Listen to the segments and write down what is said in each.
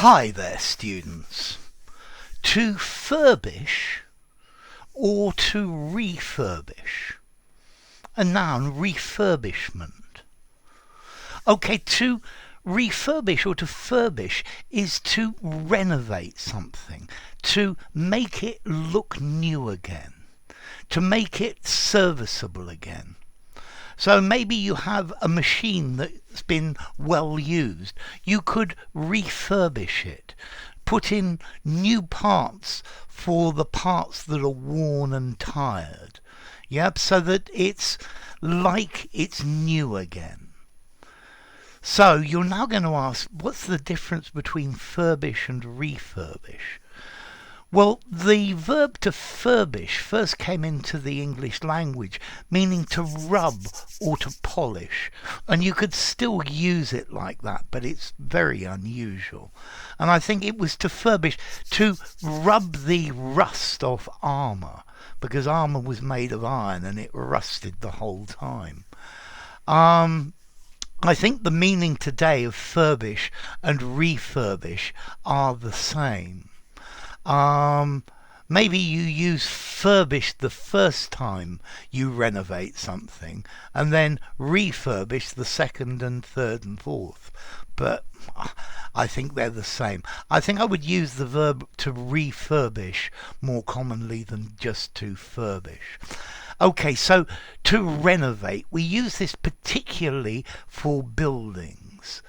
Hi there, students. To furbish or to refurbish? A noun, refurbishment. Okay, to refurbish or to furbish is to renovate something, to make it look new again, to make it serviceable again. So maybe you have a machine that's been well used. You could refurbish it, put in new parts for the parts that are worn and tired. Yep, so that it's like it's new again. So you're now going to ask, what's the difference between furbish and refurbish? Well, the verb to furbish first came into the English language, meaning to rub or to polish. And you could still use it like that, but it's very unusual. And I think it was to furbish, to rub the rust off armour, because armour was made of iron and it rusted the whole time. I think the meaning today of furbish and refurbish are the same. Maybe you use furbish the first time you renovate something and then refurbish the second and third and fourth. But I think they're the same. I think I would use the verb to refurbish more commonly than just to furbish. Okay, so to renovate, we use this particularly for buildings.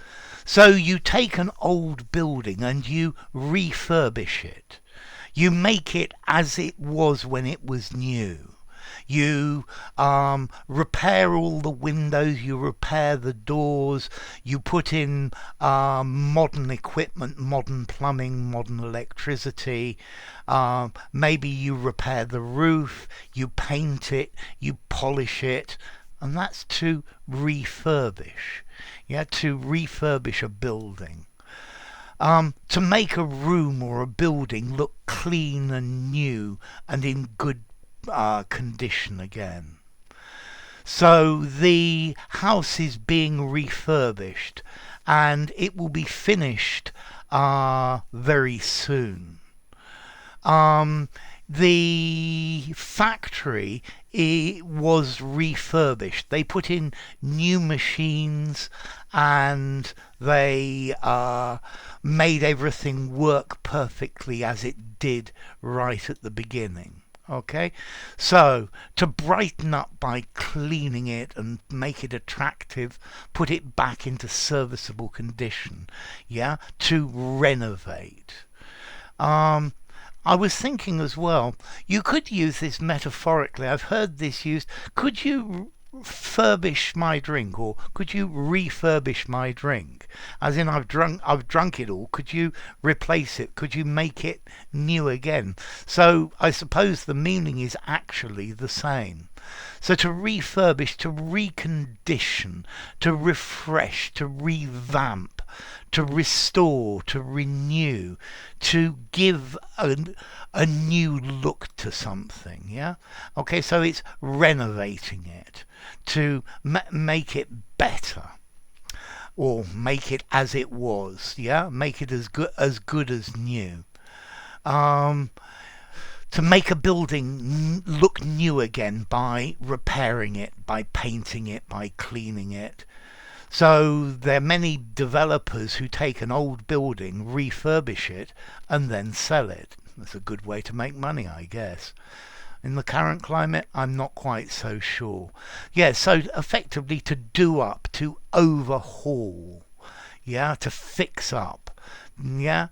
So you take an old building and you refurbish it. You make it as it was when it was new. You repair all the windows, you repair the doors, you put in modern equipment, modern plumbing, modern electricity. Maybe you repair the roof, you paint it, you polish it, and that's to refurbish. Yeah, to refurbish a building. To make a room or a building look clean and new and in good condition again. So the house is being refurbished and it will be finished very soon. The factory was refurbished. They put in new machines and they made everything work perfectly as it did right at the beginning. Okay, so to brighten up by cleaning it and make it attractive, put it back into serviceable condition. Yeah, to renovate. I was thinking as well, you could use this metaphorically. I've heard this used. Could you furbish my drink, or could you refurbish my drink? As in, I've drunk it all. Could you replace it? Could you make it new again? So I suppose the meaning is actually the same. So to refurbish, to recondition, to refresh, to revamp, to restore, to renew, to give a new look to something. Yeah, okay, so it's renovating it, to make it better, or make it as it was. Yeah, make it as good as new. To make a building look new again by repairing it, by painting it, by cleaning it. So there are many developers who take an old building, refurbish it, and then sell it. That's a good way to make money, I guess. In the current climate, I'm not quite so sure. Yeah, so effectively to do up, to overhaul. Yeah, to fix up. Yeah.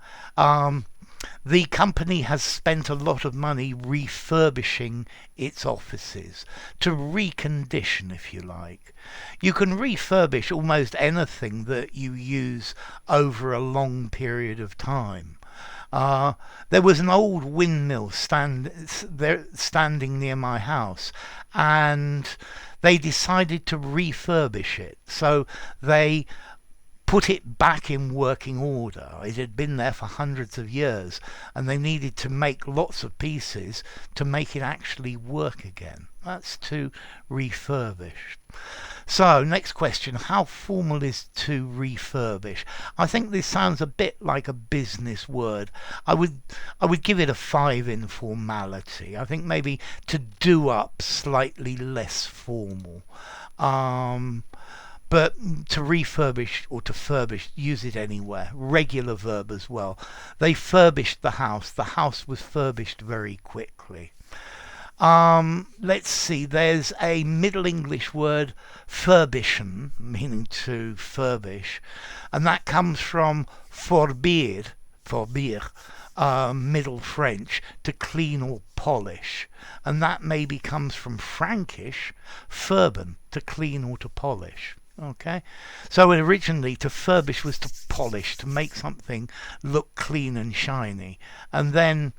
The company has spent a lot of money refurbishing its offices, to recondition, if you like. You can refurbish almost anything that you use over a long period of time. There was an old windmill standing near my house, and they decided to refurbish it. So they put it back in working order. It had been there for hundreds of years, and they needed to make lots of pieces to make it actually work again. That's to refurbish. So, next question, how formal is to refurbish? I think this sounds a bit like a business word. I would give it a 5 in formality. I think maybe to do up, slightly less formal. But to refurbish or to furbish, use it anywhere. Regular verb as well. They furbished the house. The house was furbished very quickly. Let's see, there's a Middle English word, furbischen, meaning to furbish, and that comes from forbir, Middle French, to clean or polish, and that maybe comes from Frankish, furben, to clean or to polish. Okay, so originally to furbish was to polish, to make something look clean and shiny, and then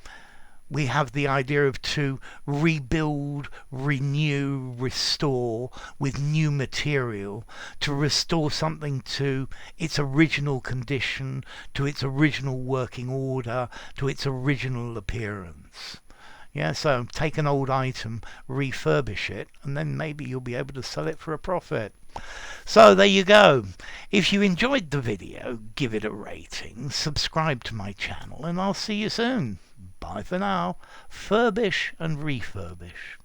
we have the idea of to rebuild, renew, restore with new material, to restore something to its original condition, to its original working order, to its original appearance. Yeah, so take an old item, refurbish it, and then maybe you'll be able to sell it for a profit. So there you go. If you enjoyed the video, give it a rating, subscribe to my channel, and I'll see you soon. Bye for now. Furbish and refurbish.